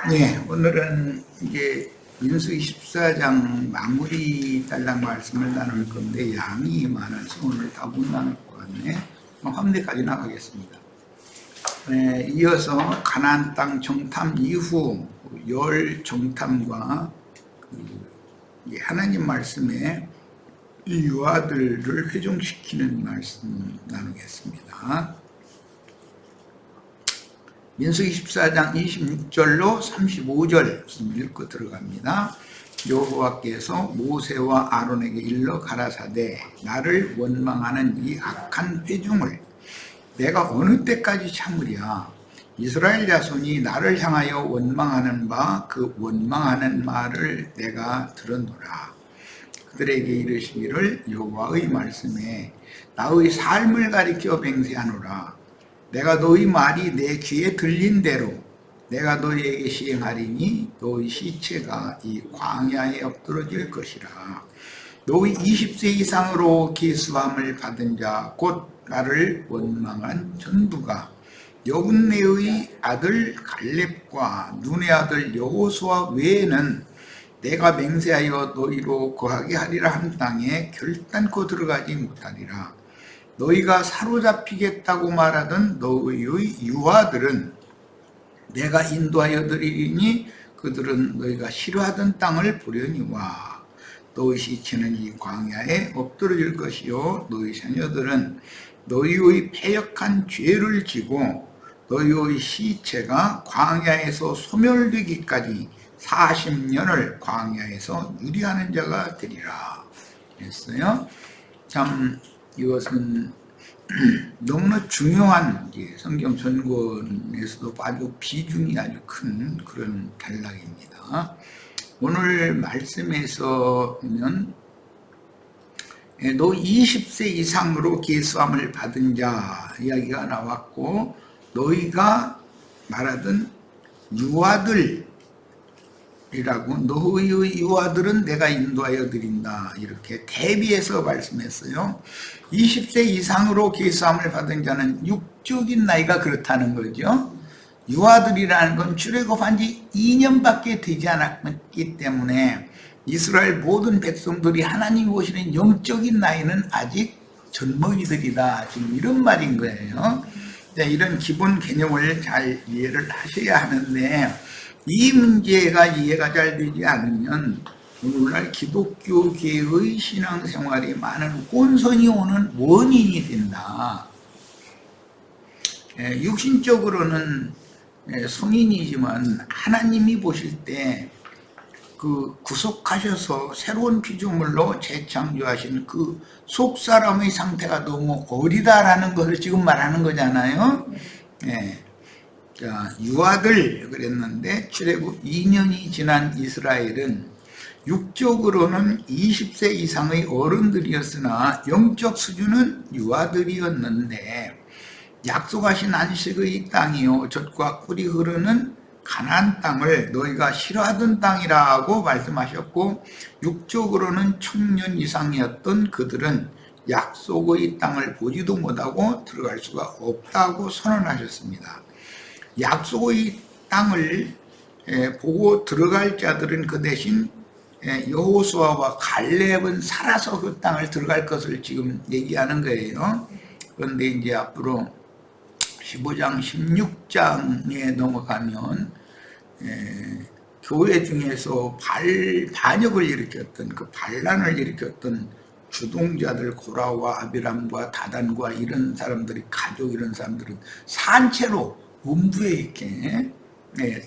네, 오늘은 이제 민수기 14장 마무리 달랑 말씀을 나눌 건데 양이 많아서 오늘 다 못 나눌 것 같네. 화면까지 나가겠습니다. 네, 이어서 가나안 땅 정탐 이후 열 정탐과 하나님 말씀에 이 유아들을 회중시키는 말씀 나누겠습니다. 민수기 14장 26절로 35절 읽고 들어갑니다. 여호와께서 모세와 아론에게 일러 가라사대 나를 원망하는 이 악한 회중을 내가 어느 때까지 참으랴. 이스라엘 자손이 나를 향하여 원망하는 바 그 원망하는 말을 내가 들었노라. 그들에게 이르시기를 여호와의 말씀에 나의 삶을 가리켜 맹세하노라. 내가 너희 말이 내 귀에 들린 대로 내가 너희에게 시행하리니 너희 시체가 이 광야에 엎드러질 것이라. 너희 20세 이상으로 계수함을 받은 자 곧 나를 원망한 전부가 여분네의 아들 갈렙과 눈의 아들 여호수아 외에는 내가 맹세하여 너희로 거하게 하리라 한 땅에 결단코 들어가지 못하리라. 너희가 사로잡히겠다고 말하던 너희의 유아들은 내가 인도하여 드리리니 그들은 너희가 싫어하던 땅을 보려니와 너희 시체는 이 광야에 엎드러질 것이요 너희 자녀들은 너희의 패역한 죄를 지고 너희의 시체가 광야에서 소멸되기까지 40년을 광야에서 유리하는 자가 되리라 했어요. 참 이것은 너무나 중요한 성경 전권에서도 아주 비중이 아주 큰 그런 단락입니다. 오늘 말씀에서 보면 너 20세 이상으로 계수함을 받은 자 이야기가 나왔고 너희가 말하던 유아들 이라고 너희의 유아들은 내가 인도하여 드린다 이렇게 대비해서 말씀했어요. 20세 이상으로 계수함을 받은 자는 육적인 나이가 그렇다는 거죠. 유아들이라는 건 출애굽한 지 2년밖에 되지 않았기 때문에 이스라엘 모든 백성들이 하나님이 보시는 영적인 나이는 아직 젊은이들이다 지금 이런 말인 거예요. 이런 기본 개념을 잘 이해를 하셔야 하는데 이 문제가 이해가 잘 되지 않으면 오늘날 기독교계의 신앙생활이 많은 혼선이 오는 원인이 된다. 육신적으로는 성인이지만 하나님이 보실 때 그 구속하셔서 새로운 피조물로 재창조하신 그 속사람의 상태가 너무 어리다라는 것을 지금 말하는 거잖아요. 자, 유아들 그랬는데 출애굽 2년이 지난 이스라엘은 육적으로는 20세 이상의 어른들이었으나 영적 수준은 유아들이었는데 약속하신 안식의 땅이요 젖과 꿀이 흐르는 가나안 땅을 너희가 싫어하던 땅이라고 말씀하셨고 육적으로는 청년 이상이었던 그들은 약속의 땅을 보지도 못하고 들어갈 수가 없다고 선언하셨습니다. 약속의 땅을 보고 들어갈 자들은 그 대신 여호수아와 갈렙은 살아서 그 땅을 들어갈 것을 지금 얘기하는 거예요. 그런데 이제 앞으로 15장 16장에 넘어가면 교회 중에서 반역을 일으켰던 그 반란을 일으켰던 주동자들 고라와 아비람과 다단과 이런 사람들이 가족 이런 사람들은 산채로 음부에 이렇게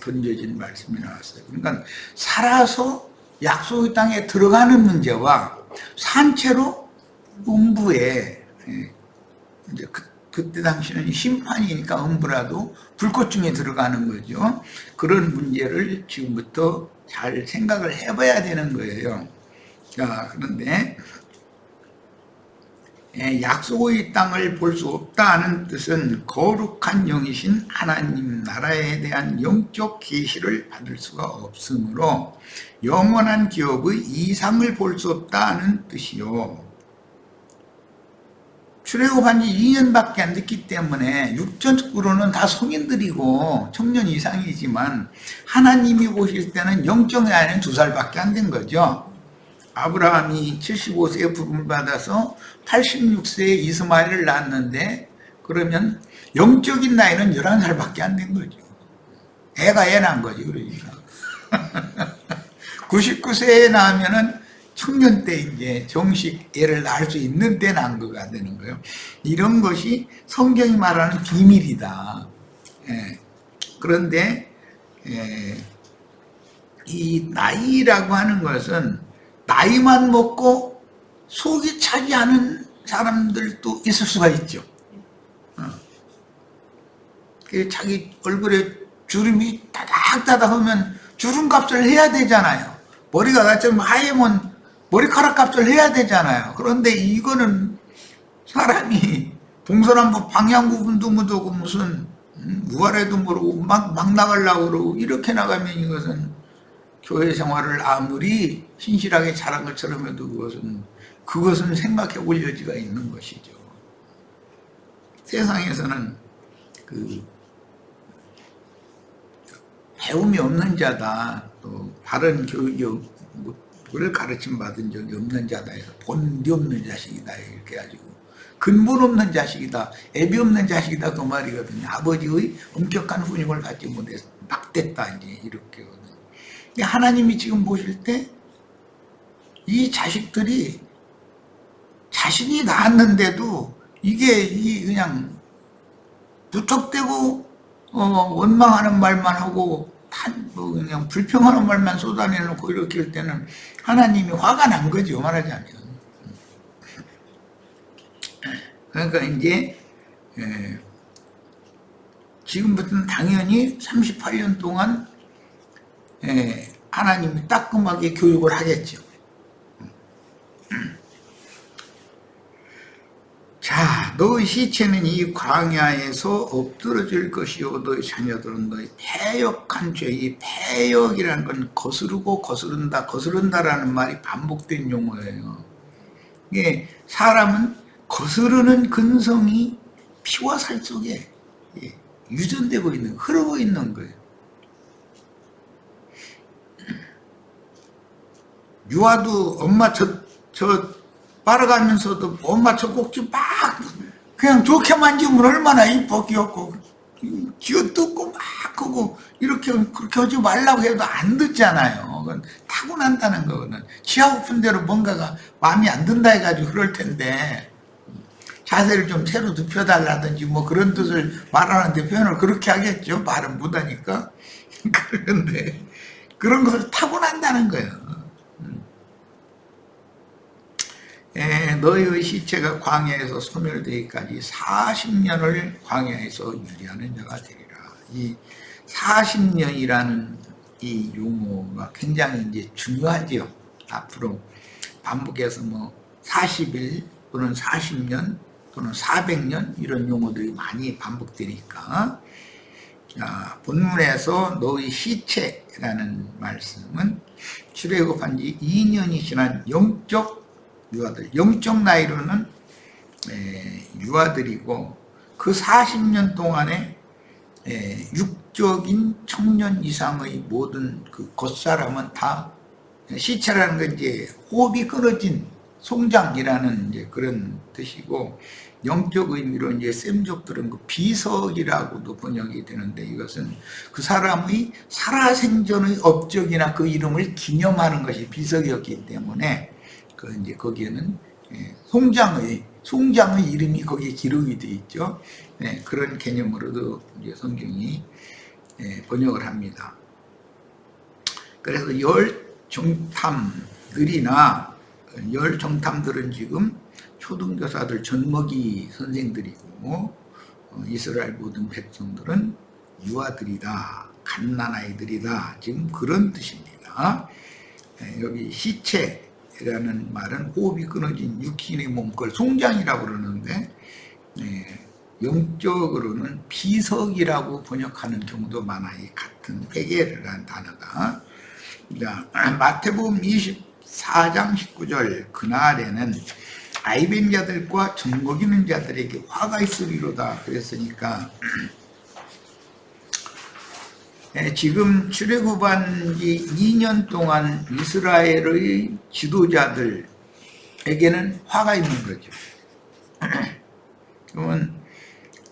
던져진 말씀이 나왔어요. 그러니까 살아서 약속의 땅에 들어가는 문제와 산채로 음부에 이제 그때 당시는 심판이니까 음부라도 불꽃 중에 들어가는 거죠. 그런 문제를 지금부터 잘 생각을 해봐야 되는 거예요. 자, 그런데 약속의 땅을 볼 수 없다는 뜻은 거룩한 영이신 하나님 나라에 대한 영적 계시를 받을 수가 없으므로 영원한 기업의 이상을 볼 수 없다는 뜻이요. 출애굽한 지 2년밖에 안 됐기 때문에 육적으로는 다 성인들이고 청년 이상이지만 하나님이 보실 때는 영적인 나이는 2살밖에 안 된 거죠. 아브라함이 75세에 부름을 받아서 86세에 이스마엘을 낳았는데 그러면 영적인 나이는 11살밖에 안 된 거죠. 애가 애 낳은 거지. 그러니까 99세에 낳으면은 청년 때 이제 정식 애를 낳을 수 있는 때 난 거가 되는 거예요. 이런 것이 성경이 말하는 비밀이다. 예. 그런데 이 나이라고 하는 것은 나이만 먹고 속이 차지 않은 사람들도 있을 수가 있죠. 자기 얼굴에 주름이 다닥다닥 하면 주름값을 해야 되잖아요. 머리가 좀 하얘면 머리카락 값을 해야 되잖아요. 그런데 이거는 사람이 동서남북 방향구분도 못하고 무슨 무아래도 모르고 막 나가려고 그러고 이렇게 나가면 이것은 교회 생활을 아무리 신실하게 잘한 것처럼 해도 그것은 생각해 볼 여지가 있는 것이죠. 세상에서는 그 배움이 없는 자다, 또 바른 교육을 가르침 받은 적이 없는 자다 해서 본디 없는 자식이다 이렇게 해가지고 근본 없는 자식이다, 애비 없는 자식이다 그 말이거든요. 아버지의 엄격한 훈육을 받지 못해서 낙됐다 이제 이렇게. 하나님이 지금 보실 때 이 자식들이 자신이 낳았는데도 이게 그냥 무턱대고 원망하는 말만 하고 그냥 불평하는 말만 쏟아내놓고 이렇게 할 때는 하나님이 화가 난 거죠, 말하자면. 그러니까 이제 지금부터는 당연히 38년 동안 하나님이 따끔하게 교육을 하겠죠. 자, 너의 시체는 이 광야에서 엎드러질 것이요 너의 자녀들은 너의 패역한 죄. 이 패역이라는 건 거스르고 거스른다라는 말이 반복된 용어예요. 이게 사람은 거스르는 근성이 피와 살 속에 유전되고 있는, 흐르고 있는 거예요. 유아도 엄마 저 빨아가면서도 엄마 저 꼭지 막 그냥 좋게 만지면 얼마나 이뻐 귀엽고 쥐어뜯고 막 하고 이렇게 그렇게 하지 말라고 해도 안 듣잖아요. 그건 타고난다는 거거든. 지하고픈 대로 뭔가가 마음에 안 든다 해가지고 그럴 텐데 자세를 좀 새로 눕혀달라든지 뭐 그런 뜻을 말하는데 표현을 그렇게 하겠죠. 말은 못하니까. 그런데 그런 것을 타고난다는 거예요. 너희의 시체가 광야에서 소멸되기까지 40년을 광야에서 유리하는 자가 되리라. 이 40년이라는 이 용어가 굉장히 이제 중요하지요. 앞으로 반복해서 뭐 40일 또는 40년 또는 400년 이런 용어들이 많이 반복되니까. 자, 본문에서 너희 시체라는 말씀은 출애굽한 지 2년이 지난 영적 유아들, 영적 나이로는 유아들이고 그 40년 동안에 육적인 청년 이상의 모든 그 겉사람은 다 시체라는 건 이제 호흡이 끊어진 송장이라는 이제 그런 뜻이고, 영적 의미로 이제 셈족들은 그 비석이라고도 번역이 되는데, 이것은 그 사람의 살아생전의 업적이나 그 이름을 기념하는 것이 비석이었기 때문에 그 이제 거기에는 송장의 이름이 거기에 기록이 되어 있죠. 그런 개념으로도 이제 성경이 번역을 합니다. 그래서 열 정탐들이나 열 정탐들은 지금 초등교사들, 젖먹이 선생들이고, 이스라엘 모든 백성들은 유아들이다, 갓난아이들이다, 지금 그런 뜻입니다. 여기 시체라는 말은 호흡이 끊어진 육신의 몸, 그걸 송장이라고 그러는데 영적으로는 비석이라고 번역하는 경우도 많아요. 같은 회개라는 단어가. 자, 마태복음 24장 19절, 그날에는 아이벤 자들과 젖먹이는 자들에게 화가 있으리로다 그랬으니까 지금 출애굽한 지 2년 동안 이스라엘의 지도자들에게는 화가 있는 거죠. 그러면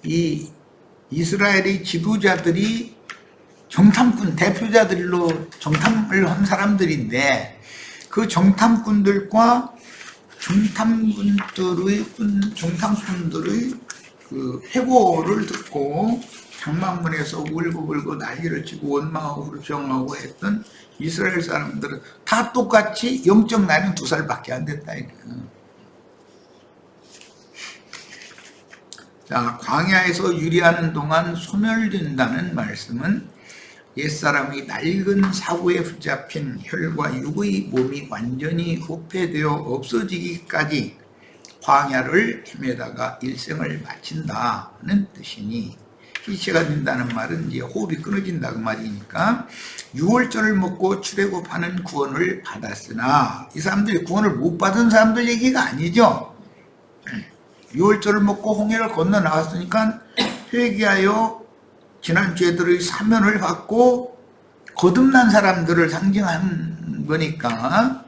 이 이스라엘의 지도자들이 정탐꾼 대표자들로 정탐을 한 사람들인데 그 정탐꾼들의 그 회고를 듣고 장막문에서 울고불고 난리를 치고 원망하고 불평하고 했던 이스라엘 사람들은 다 똑같이 영적 나이는 2살밖에 안 됐다 이거예요. 자, 광야에서 유리하는 동안 소멸된다는 말씀은 옛사람이 낡은 사고에 붙잡힌 혈과 육의 몸이 완전히 후패되어 없어지기까지 광야를 헤매다가 일생을 마친다는 뜻이니, 희체가 된다는 말은 이제 호흡이 끊어진다 그 말이니까 6월절을 먹고 출애굽하는 구원을 받았으나 이 사람들이 구원을 못 받은 사람들 얘기가 아니죠. 6월절을 먹고 홍해를 건너 나왔으니까 회개하여 지난 죄들의 사면을 받고 거듭난 사람들을 상징한 거니까,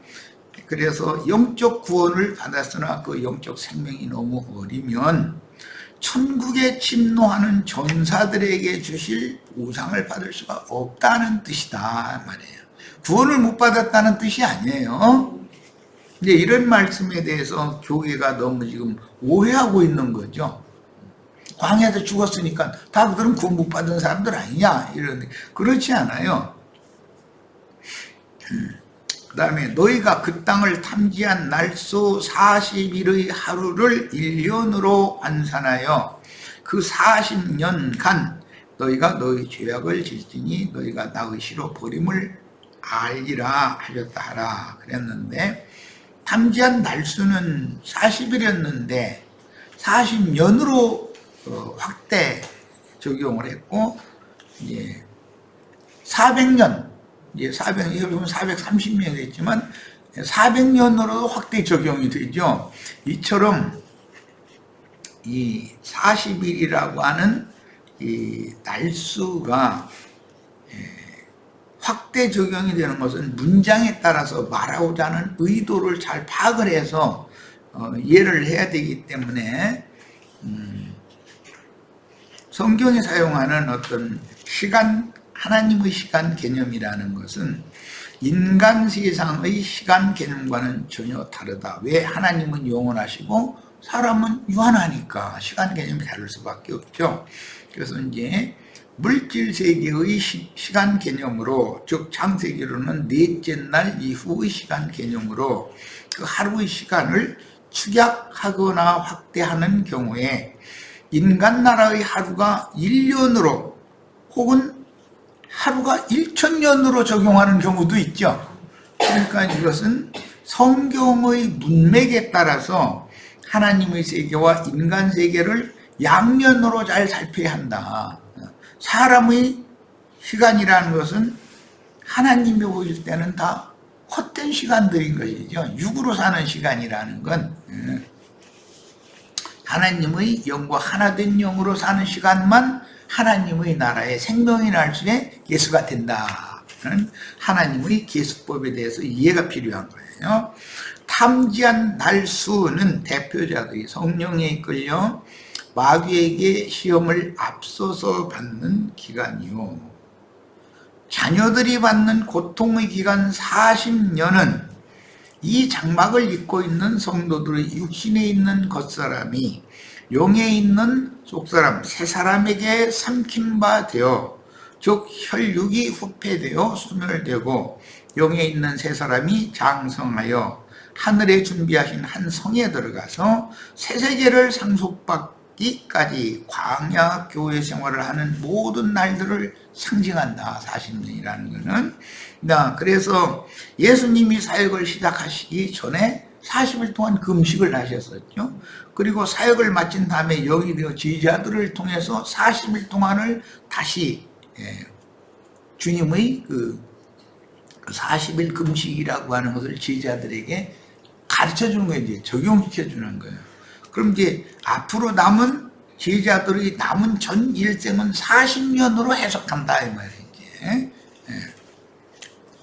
그래서 영적 구원을 받았으나 그 영적 생명이 너무 어리면 천국에 침노하는 전사들에게 주실 보상을 받을 수가 없다는 뜻이다 말이에요. 구원을 못 받았다는 뜻이 아니에요. 이제 이런 말씀에 대해서 교회가 너무 지금 오해하고 있는 거죠. 광야에서 죽었으니까 다 그들은 구원 못 받은 사람들 아니냐 이러는데 그렇지 않아요. 그 다음에 너희가 그 땅을 탐지한 날수 40일의 하루를 1년으로 환산하여 그 40년간 너희가 너희 죄악을 질지니 너희가 나의 시로 버림을 알리라 하셨다 하라 그랬는데, 탐지한 날수는 40일이었는데 40년으로 확대 적용을 했고, 이제 400년, 이제 400년, 430년이 됐지만 400년으로 확대 적용이 되죠. 이처럼 이 40일이라고 하는 이 날수가 확대 적용이 되는 것은 문장에 따라서 말하고자 하는 의도를 잘 파악을 해서 이해를 해야 되기 때문에 성경이 사용하는 어떤 시간, 하나님의 시간 개념이라는 것은 인간 세상의 시간 개념과는 전혀 다르다. 왜? 하나님은 영원하시고 사람은 유한하니까 시간 개념이 다를 수밖에 없죠. 그래서 이제 물질 세계의 시간 개념으로, 즉 창세기로는 넷째 날 이후의 시간 개념으로 그 하루의 시간을 축약하거나 확대하는 경우에 인간 나라의 하루가 1년으로 혹은 하루가 1000년으로 적용하는 경우도 있죠. 그러니까 이것은 성경의 문맥에 따라서 하나님의 세계와 인간 세계를 양면으로 잘 살펴야 한다. 사람의 시간이라는 것은 하나님이 보실 때는 다 헛된 시간들인 것이죠. 육으로 사는 시간이라는 건 하나님의 영과 하나된 영으로 사는 시간만 하나님의 나라의 생명의 날수에 계수가 된다. 하나님의 계수법에 대해서 이해가 필요한 거예요. 탐지한 날수는 대표자들이 성령에 이끌려 마귀에게 시험을 앞서서 받는 기간이요, 자녀들이 받는 고통의 기간 40년은 이 장막을 입고 있는 성도들의 육신에 있는 겉사람이 영에 있는 속사람 새 사람에게 삼킨 바 되어, 즉 혈육이 후패되어 소멸되고 영에 있는 새 사람이 장성하여 하늘에 준비하신 한 성에 들어가서 새 세계를 상속받기까지 광야 교회 생활을 하는 모든 날들을 상징한다. 40년이라는 것은. 그래서 예수님이 사역을 시작하시기 전에 40일 동안 금식을 하셨었죠. 그리고 사역을 마친 다음에 영이 되어 제자들을 통해서 40일 동안을 다시 주님의 그 40일 금식이라고 하는 것을 제자들에게 가르쳐 주는 거예요. 이제 적용시켜 주는 거예요. 그럼 이제 앞으로 남은 제자들의 남은 전 일생은 40년으로 해석한다 이 말이지.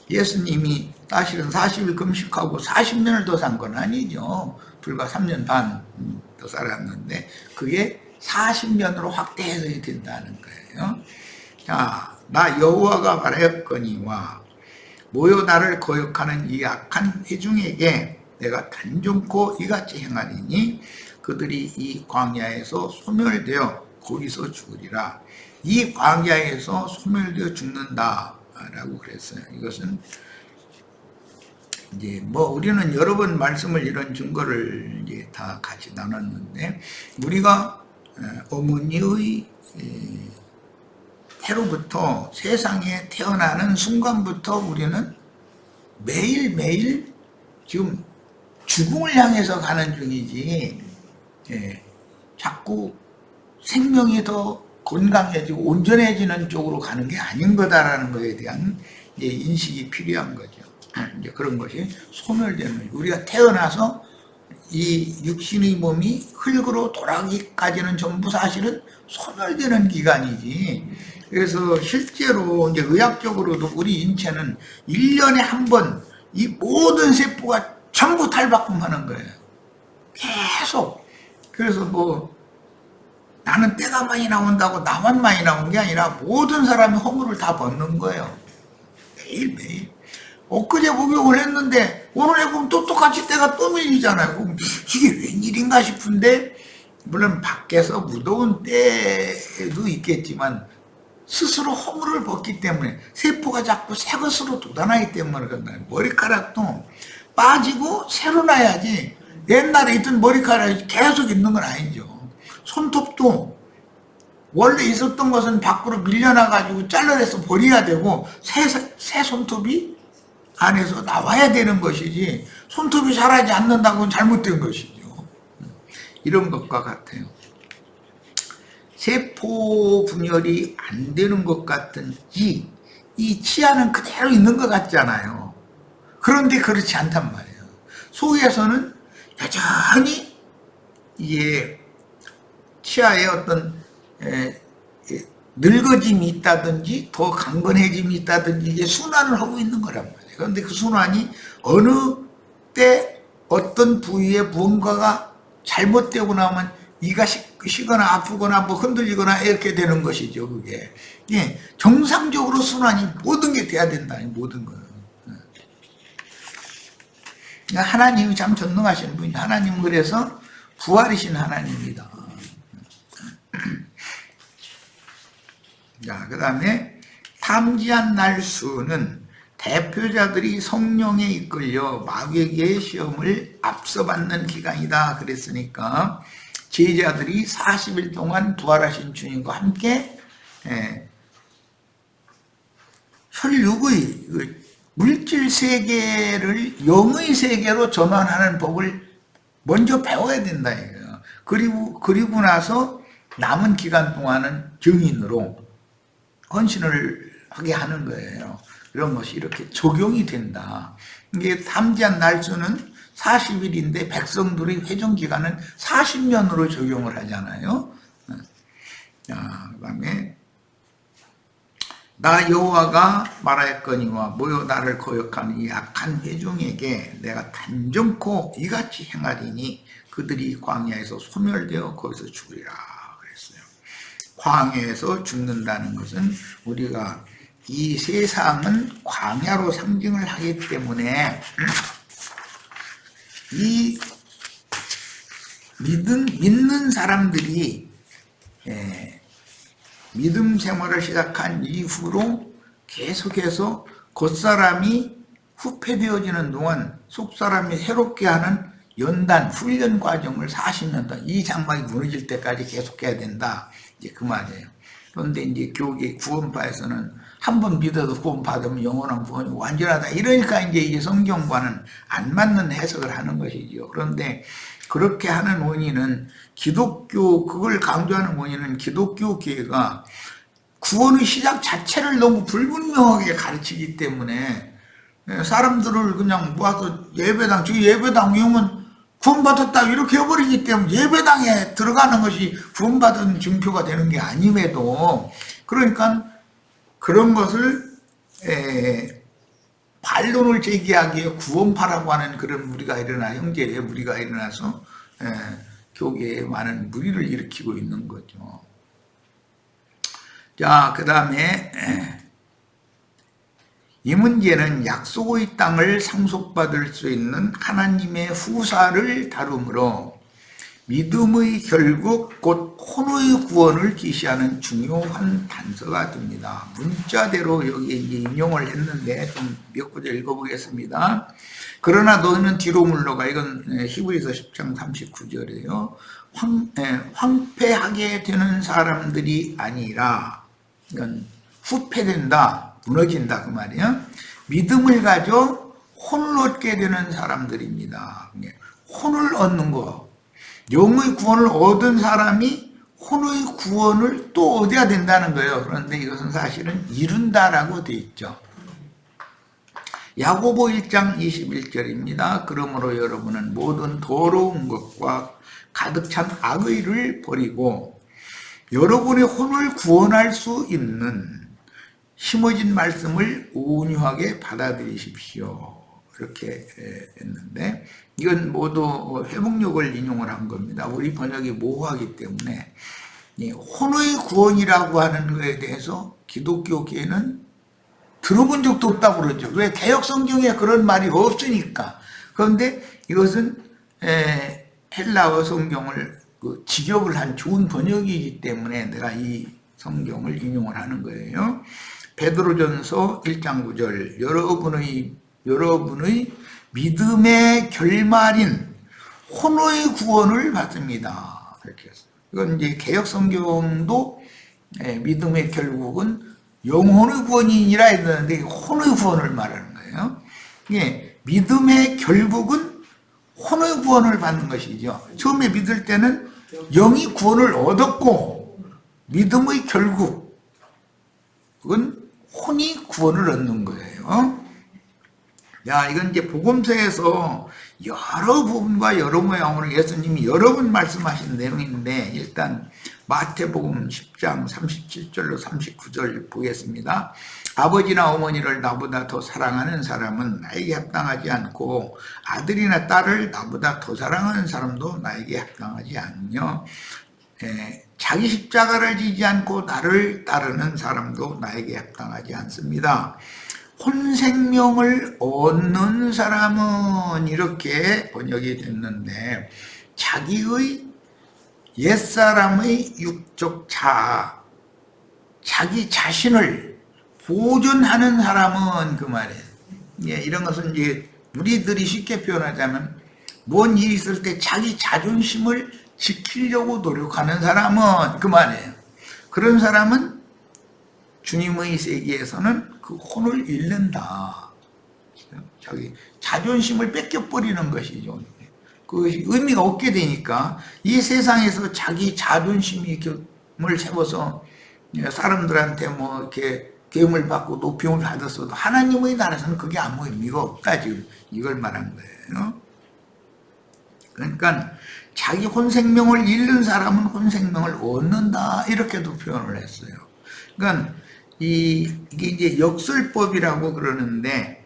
예수님이 사실은 40일 금식하고 40년을 더 산 건 아니죠. 불과 3년 반 더 살았는데 그게 40년으로 확대해서 된다는 거예요. 자, 나 여호와가 말하였거니와 모여 나를 거역하는 이 악한 회중에게 내가 단정코 이같이 행하리니 그들이 이 광야에서 소멸되어 거기서 죽으리라. 이 광야에서 소멸되어 죽는다 라고 그랬어요. 이것은 이제 우리는 여러 번 말씀을 이런 증거를 이제 다 같이 나눴는데 우리가 어머니의 태로부터 세상에 태어나는 순간부터 우리는 매일매일 지금 죽음을 향해서 가는 중이지, 자꾸 생명이 더 건강해지고 온전해지는 쪽으로 가는 게 아닌 거다라는 것에 대한 인식이 필요한 거죠. 이제 그런 것이 소멸되는 거죠. 우리가 태어나서 이 육신의 몸이 흙으로 돌아가기까지는 전부 사실은 소멸되는 기간이지. 그래서 실제로 이제 의학적으로도 우리 인체는 1년에 한 번 이 모든 세포가 전부 탈바꿈하는 거예요. 계속. 그래서 나는 때가 많이 나온다고 나만 많이 나온 게 아니라 모든 사람이 허물을 다 벗는 거예요. 매일매일. 엊그제 목욕을 했는데 오늘에 보면 또 똑같이 때가 또 밀리잖아요. 그럼 이게 웬일인가 싶은데, 물론 밖에서 무더운 때도 있겠지만 스스로 허물을 벗기 때문에 세포가 자꾸 새 것으로 돋아나기 때문에 그런다. 머리카락도 빠지고 새로 나야지 옛날에 있던 머리카락이 계속 있는 건 아니죠. 손톱도 원래 있었던 것은 밖으로 밀려나가지고 잘라내서 버려야 되고 새 손톱이 안에서 나와야 되는 것이지, 손톱이 자라지 않는다고는 잘못된 것이죠. 이런 것과 같아요. 세포 분열이 안 되는 것 같은지 이 치아는 그대로 있는 것 같잖아요. 그런데 그렇지 않단 말이에요. 속에서는 여전히 치아에 어떤 늙어짐이 있다든지 더 강건해짐이 있다든지 이제 순환을 하고 있는 거란 말이에요. 그런데 그 순환이 어느 때 어떤 부위에 무언가가 잘못되고 나면 이가 쉬거나 아프거나 흔들리거나 이렇게 되는 것이죠. 그게 정상적으로 순환이 모든 게 돼야 된다. 모든 거. 하나님이 참 전능하신 분이, 하나님은 그래서 부활이신 하나님입니다. 자, 그 다음에 탐지한 날수는 대표자들이 성령에 이끌려 마귀에게 시험을 앞서 받는 기간이다 그랬으니까 제자들이 40일 동안 부활하신 주님과 함께 혈육의 물질 세계를 영의 세계로 전환하는 법을 먼저 배워야 된다 이거예요. 그리고 나서 남은 기간 동안은 증인으로 헌신을 하게 하는 거예요. 이런 것이 이렇게 적용이 된다. 이게 탐지한 날수는 40일인데 백성들의 회중 기간은 40년으로 적용을 하잖아요. 자, 그다음에 나 여호와가 말하였거니와 모여 나를 거역하는 이 악한 회중에게 내가 단정코 이같이 행하리니 그들이 광야에서 소멸되어 거기서 죽으리라 그랬어요. 광야에서 죽는다는 것은 우리가 이 세상은 광야로 상징을 하기 때문에 이 믿는 사람들이 믿음 생활을 시작한 이후로 계속해서 겉사람이 후패되어지는 동안 속사람이 새롭게 하는 연단, 훈련 과정을 40년 동안 이 장막이 무너질 때까지 계속해야 된다. 이제 그 말이에요. 그런데 이제 교계 구원파에서는 한 번 믿어도 구원받으면 영원한 구원이 완전하다. 이러니까 이제 이게 성경과는 안 맞는 해석을 하는 것이죠. 그런데 그렇게 하는 원인은 그걸 강조하는 원인은 기독교 교회가 구원의 시작 자체를 너무 불분명하게 가르치기 때문에 사람들을 그냥 모아서 예배당, 저 예배당 오면 구원받았다 이렇게 해버리기 때문에 예배당에 들어가는 것이 구원받은 증표가 되는 게 아님에도, 그러니까 그런 것을 반론을 제기하기에 구원파라고 하는 그런 무리가 형제의 무리가 일어나서 교계에 많은 무리를 일으키고 있는 거죠. 자, 그 다음에 이 문제는 약속의 땅을 상속받을 수 있는 하나님의 후사를 다루므로 믿음의 결국 곧 혼의 구원을 기시하는 중요한 단서가 됩니다. 문자대로 여기 이제 인용을 했는데 좀 몇 구절 읽어보겠습니다. 그러나 너희는 뒤로 물러가. 이건 히브리서 10장 39절이에요. 황폐하게 되는 사람들이 아니라, 이건 후패된다, 무너진다 그 말이에요. 믿음을 가져 혼을 얻게 되는 사람들입니다. 혼을 얻는 거, 영의 구원을 얻은 사람이 혼의 구원을 또 얻어야 된다는 거예요. 그런데 이것은 사실은 이룬다라고 되어 있죠. 야고보 1장 21절입니다. 그러므로 여러분은 모든 더러운 것과 가득 찬 악의를 버리고 여러분의 혼을 구원할 수 있는 심어진 말씀을 온유하게 받아들이십시오. 이렇게 했는데, 이건 모두 회복력을 인용을 한 겁니다. 우리 번역이 모호하기 때문에 혼의 구원이라고 하는 것에 대해서 기독교계는 들어본 적도 없다고 그러죠. 왜? 개역 성경에 그런 말이 없으니까. 그런데 이것은 헬라어 성경을 직역을 한 좋은 번역이기 때문에 내가 이 성경을 인용을 하는 거예요. 베드로전서 1장 9절, 여러분의 믿음의 결말인 혼의 구원을 받습니다. 이렇게 했어요. 이건 이제 개역 성경도 믿음의 결국은 영혼의 구원이니라 했는데 혼의 구원을 말하는 거예요. 예, 믿음의 결국은 혼의 구원을 받는 것이죠. 처음에 믿을 때는 영이 구원을 얻었고, 믿음의 결국은 혼이 구원을 얻는 거예요. 야, 이건 이제 복음서에서 여러 부분과 여러 모양으로 예수님이 여러 번 말씀하신 내용인데, 일단 마태복음 10장 37절로 39절 보겠습니다. 아버지나 어머니를 나보다 더 사랑하는 사람은 나에게 합당하지 않고 아들이나 딸을 나보다 더 사랑하는 사람도 나에게 합당하지 않으며, 자기 십자가를 지지 않고 나를 따르는 사람도 나에게 합당하지 않습니다. 혼생명을 얻는 사람은, 이렇게 번역이 됐는데, 자기의 옛사람의 육적 자아, 자기 자신을 보존하는 사람은 그 말이에요. 이런 것은 이제 우리들이 쉽게 표현하자면, 뭔 일이 있을 때 자기 자존심을 지키려고 노력하는 사람은 그 말이에요. 그런 사람은 주님의 세계에서는 그 혼을 잃는다. 자기 자존심을 뺏겨버리는 것이죠. 그것이 의미가 없게 되니까 이 세상에서 자기 자존심을 세워서 사람들한테 뭐 이렇게 계임을 받고 높임을 받았어도 하나님의 나라에서는 그게 아무 의미가 없다. 지금 이걸 말한 거예요. 그러니까 자기 혼생명을 잃는 사람은 혼생명을 얻는다. 이렇게도 표현을 했어요. 그러니까 이게 이제 역설법이라고 그러는데,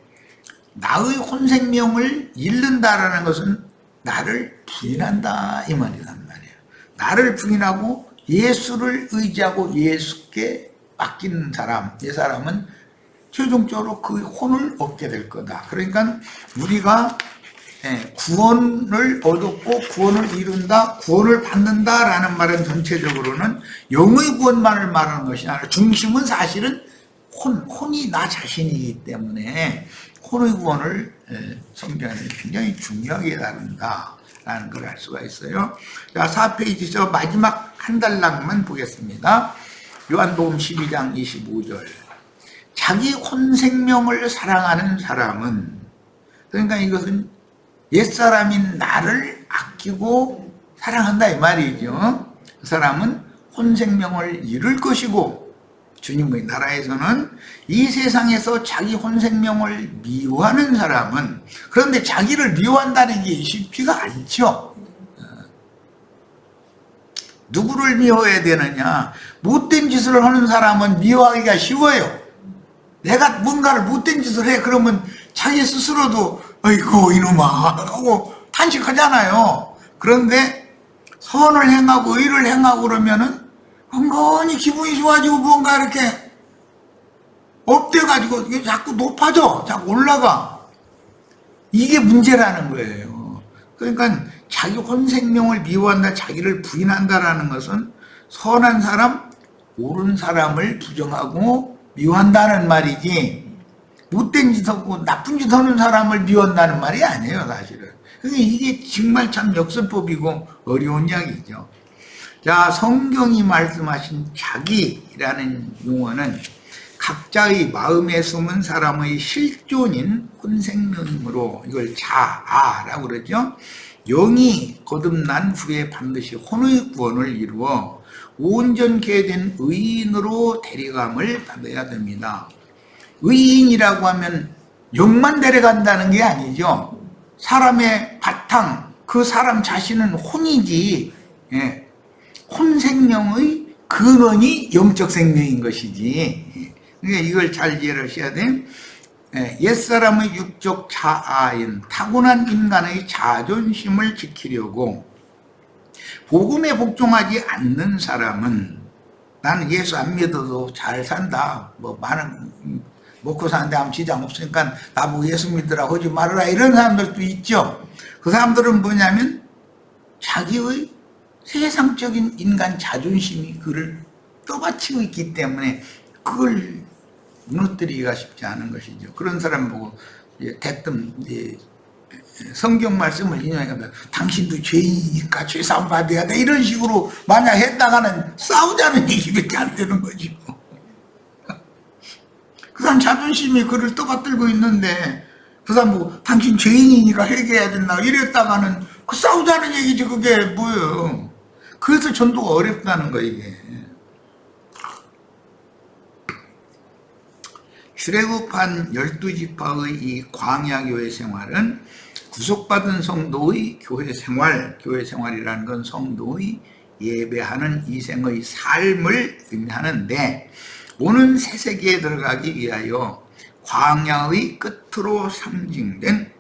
나의 혼생명을 잃는다라는 것은 나를 부인한다 이 말이란 말이에요. 나를 부인하고 예수를 의지하고 예수께 맡기는 사람, 이 사람은 최종적으로 그 혼을 얻게 될 거다. 그러니까 우리가 구원을 얻었고 구원을 이룬다, 구원을 받는다라는 말은 전체적으로는 영의 구원만을 말하는 것이 아니라 중심은 사실은 혼이 나 자신이기 때문에 혼의 구원을 성경에는 굉장히 중요하게 다룬다라는 걸 알 수가 있어요. 자, 4페이지에서 마지막 한 달락만 보겠습니다. 요한복음 12장 25절. 자기 혼생명을 사랑하는 사람은, 그러니까 이것은 옛사람인 나를 아끼고 사랑한다 이 말이죠. 그 사람은 혼생명을 잃을 것이고 주님의 나라에서는 이 세상에서 자기 혼생명을 미워하는 사람은, 그런데 자기를 미워한다는 게 쉽지가 않죠. 누구를 미워해야 되느냐? 못된 짓을 하는 사람은 미워하기가 쉬워요. 내가 뭔가를 못된 짓을 해 그러면 자기 스스로도 아이고 이놈아 하고 탄식하잖아요. 그런데 선을 행하고 의를 행하고 그러면은 은근히 기분이 좋아지고 뭔가 이렇게 업돼가지고 자꾸 높아져, 자꾸 올라가. 이게 문제라는 거예요. 그러니까 자기 혼생명을 미워한다, 자기를 부인한다라는 것은 선한 사람, 옳은 사람을 부정하고 미워한다는 말이지, 못된 짓 하고 나쁜 짓 하는 사람을 미워한다는 말이 아니에요, 사실은. 그러니까 이게 정말 참 역설법이고 어려운 이야기죠. 자, 성경이 말씀하신 자기라는 용어는 각자의 마음에 숨은 사람의 실존인 혼생명이므로 이걸 자아라고 그러죠. 영이 거듭난 후에 반드시 혼의 구원을 이루어 온전케 된 의인으로 데려감을 받아야 됩니다. 의인이라고 하면 영만 데려간다는 게 아니죠. 사람의 바탕, 그 사람 자신은 혼이지, 예. 혼생명의 근원이 영적 생명인 것이지. 그러니까 이걸 잘 이해를 하셔야 돼. 옛사람의 육적 자아인 타고난 인간의 자존심을 지키려고 복음에 복종하지 않는 사람은 나는 예수 안 믿어도 잘 산다, 뭐 많은 먹고 사는데 아무 지장 없으니까 나보고 예수 믿으라고 하지 말아라, 이런 사람들도 있죠. 그 사람들은 뭐냐면 자기의 세상적인 인간 자존심이 그를 떠받치고 있기 때문에 그걸 무너뜨리기가 쉽지 않은 것이죠. 그런 사람 보고 대뜸 성경 말씀을 인용하면 당신도 죄인이니까 죄사함 받아야 돼, 이런 식으로 만약 했다가는 싸우자는 얘기밖에 안 되는 거죠. 그 사람 자존심이 그를 떠받들고 있는데 그 사람 보고 당신 죄인이니까 회개해야 된다 이랬다가는 그 싸우자는 얘기지, 그게 뭐예요. 그래서 전도가 어렵다는 거, 이게. 출애굽한 12지파의 이 광야교회 생활은 구속받은 성도의 교회 생활이라는 건 성도의 예배하는 이생의 삶을 의미하는데, 오는 새 세계에 들어가기 위하여 광야의 끝으로 상징된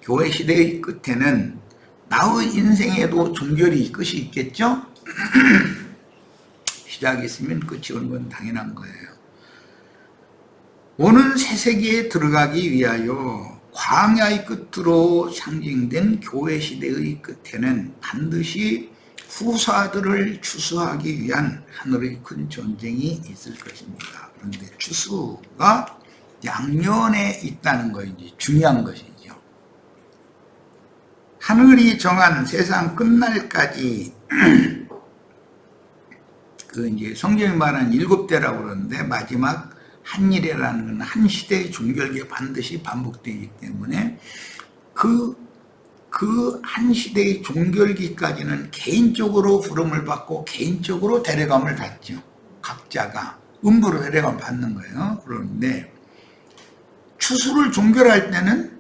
교회 시대의 끝에는 나의 인생에도 종결이 끝이 있겠죠? 시작이 있으면 끝이 오는 건 당연한 거예요. 오는 새 세계에 들어가기 위하여 광야의 끝으로 상징된 교회 시대의 끝에는 반드시 후사들을 추수하기 위한 하늘의 큰 전쟁이 있을 것입니다. 그런데 추수가 양면에 있다는 것이 중요한 것이죠. 하늘이 정한 세상 끝날까지 그 이제 성경이 말하는 7대라고 그러는데, 마지막 한일이라는 건 한 시대의 종결기에 반드시 반복되기 때문에 그 한 시대의 종결기까지는 개인적으로 부름을 받고 개인적으로 데려감을 받죠. 각자가 음부로 데려감을 받는 거예요. 그런데 추수를 종결할 때는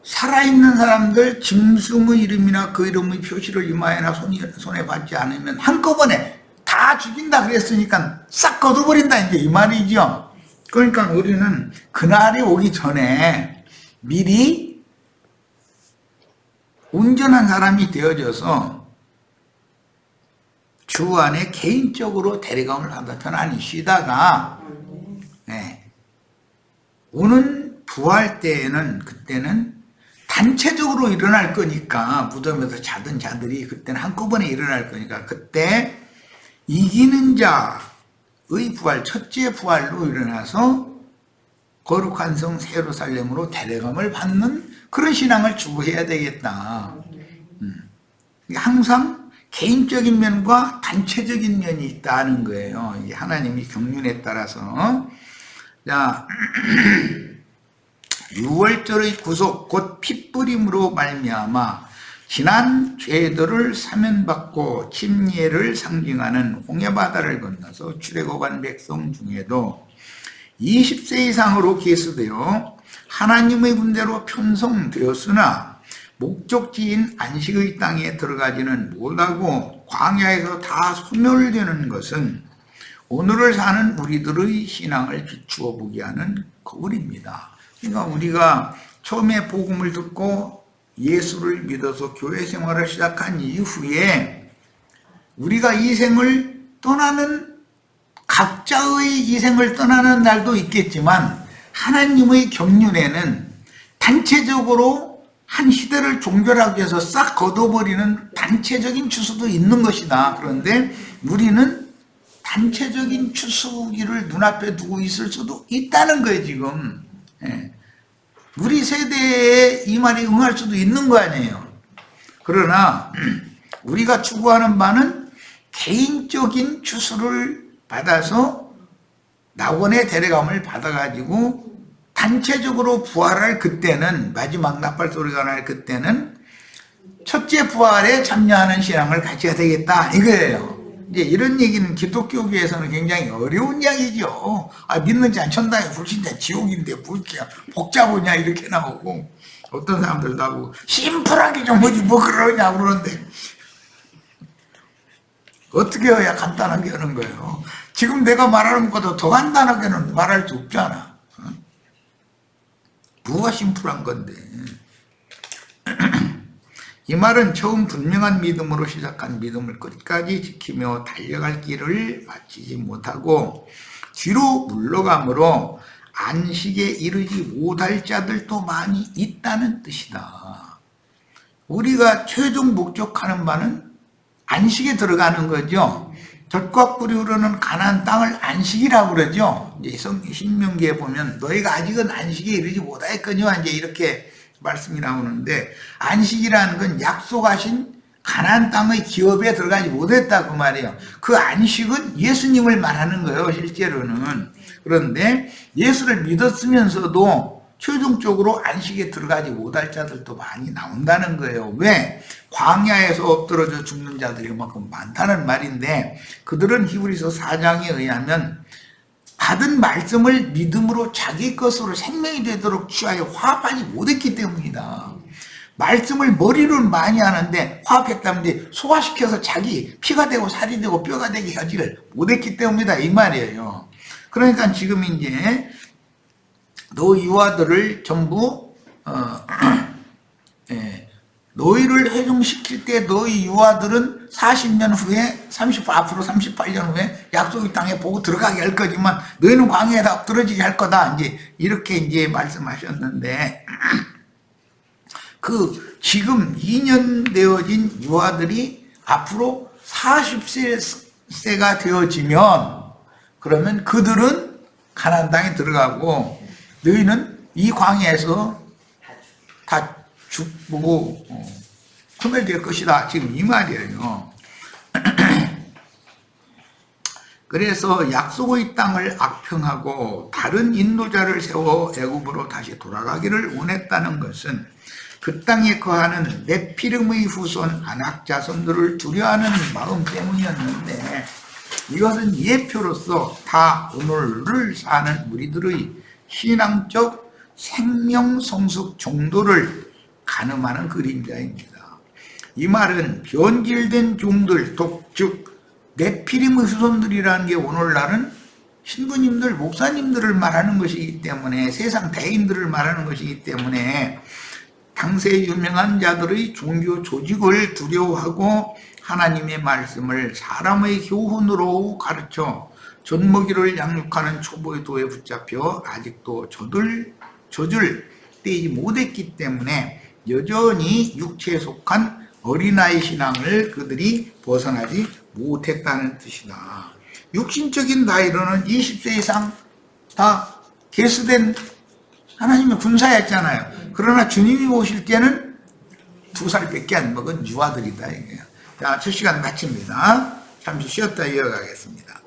살아있는 사람들 짐승의 이름이나 그 이름의 표시를 이마에나 손에 받지 않으면 한꺼번에 다 죽인다 그랬으니까 싹 걷어버린다, 이제 이 말이죠. 그러니까 우리는 그날이 오기 전에 미리 온전한 사람이 되어져서 주 안에 개인적으로 데려감을 하다 편안히 쉬다가, 오는 부활 때에는, 그때는 단체적으로 일어날 거니까, 무덤에서 자던 자들이 그때는 한꺼번에 일어날 거니까, 그때 이기는 자의 부활, 첫째 부활로 일어나서 거룩한 성 예루살렘으로 데려감을 받는 그런 신앙을 추구해야 되겠다. 항상 개인적인 면과 단체적인 면이 있다는 거예요. 이게 하나님이 경륜에 따라서. 자, 6월절의 구속 곧 핏뿌림으로 말미암아 지난 죄들을 사면받고 침례를 상징하는 홍해바다를 건너서 출애굽한 백성 중에도 20세 이상으로 계수되어 하나님의 군대로 편성되었으나 목적지인 안식의 땅에 들어가지는 못하고 광야에서 다 소멸되는 것은 오늘을 사는 우리들의 신앙을 비추어 보게 하는 거울입니다. 그러니까 우리가 처음에 복음을 듣고 예수를 믿어서 교회 생활을 시작한 이후에 우리가 이 생을 떠나는, 각자의 이 생을 떠나는 날도 있겠지만 하나님의 경륜에는 단체적으로 한 시대를 종결하기 위해서 싹 걷어버리는 단체적인 추수도 있는 것이다. 그런데 우리는 단체적인 추수기를 눈앞에 두고 있을 수도 있다는 거예요, 지금. 우리 세대에 이 말이 응할 수도 있는 거 아니에요. 그러나 우리가 추구하는 바는 개인적인 추수를 받아서 낙원의 데려감을 받아가지고 단체적으로 부활할 그때는, 마지막 나팔 소리가 날 그때는 첫째 부활에 참여하는 신앙을 가져야 되겠다, 이거예요. 이제 이런 얘기는 기독교계에서는 굉장히 어려운 이야기죠. 믿는지 안 천당에 불신자 지옥인데 뭐 이렇게 복잡하냐 이렇게 나오고, 어떤 사람들도 하고 심플하게 좀 하지 뭐 그러냐 그러는데, 어떻게 해야 간단하게 하는 거예요? 지금 내가 말하는 것보다 더 간단하게는 말할 수 없잖아. 뭐가 심플한 건데. 이 말은 처음 분명한 믿음으로 시작한 믿음을 끝까지 지키며 달려갈 길을 마치지 못하고 뒤로 물러감으로 안식에 이르지 못할 자들도 많이 있다는 뜻이다. 우리가 최종 목적하는 바는 안식에 들어가는 거죠. 젖과 꿀이 흐르는 가나안 땅을 안식이라고 그러죠. 이제 신명기에 보면 너희가 아직은 안식에 이르지 못하였거니와 이제 이렇게 말씀이 나오는데, 안식이라는 건 약속하신 가나안 땅의 기업에 들어가지 못했다 그 말이에요. 그 안식은 예수님을 말하는 거예요, 실제로는. 그런데 예수를 믿었으면서도 최종적으로 안식에 들어가지 못할 자들도 많이 나온다는 거예요. 왜? 광야에서 엎드러져 죽는 자들이 그만큼 많다는 말인데, 그들은 히브리서 4장에 의하면 받은 말씀을 믿음으로 자기 것으로 생명이 되도록 취하여 화합하지 못했기 때문이다. 말씀을 머리로는 많이 하는데 화합했다는데 소화시켜서 자기 피가 되고 살이 되고 뼈가 되게 하지를 못했기 때문이다, 이 말이에요. 그러니까 지금 이제 너희 유아들을 전부 너희를 회중시킬 때 너희 유아들은 40년 후에 앞으로 38년 후에 약속의 땅에 보고 들어가게 할 거지만 너희는 광야에다 엎드러지게 할 거다, 이제 이렇게 이제 말씀하셨는데, 그 지금 2년 되어진 유아들이 앞으로 40세가 되어지면 그러면 그들은 가나안 땅에 들어가고 너희는 이 광야에서 다 죽고 소멸될 것이다, 지금 이 말이에요. 그래서 약속의 땅을 악평하고 다른 인도자를 세워 애굽으로 다시 돌아가기를 원했다는 것은 그 땅에 거하는 네피림의 후손 아낙 자손들을 두려워하는 마음 때문이었는데, 이것은 예표로서 다 오늘을 사는 우리들의 신앙적 생명 성숙 정도를 가늠하는 그림자입니다. 이 말은 변질된 종들, 즉 네피림의 후손들이라는 게 오늘날은 신부님들, 목사님들을 말하는 것이기 때문에, 세상 대인들을 말하는 것이기 때문에 당시의 유명한 자들의 종교 조직을 두려워하고 하나님의 말씀을 사람의 교훈으로 가르쳐 젖먹이를 양육하는 초보의 도에 붙잡혀 아직도 젖을 떼지 못했기 때문에 여전히 육체에 속한 어린아이 신앙을 그들이 벗어나지 못했다는 뜻이다. 육신적인 나이로는 20세 이상 다 계수된 하나님의 군사였잖아요. 그러나 주님이 오실 때는 2살밖에 안 먹은 유아들이다, 이게요. 자, 첫 시간 마칩니다. 잠시 쉬었다 이어가겠습니다.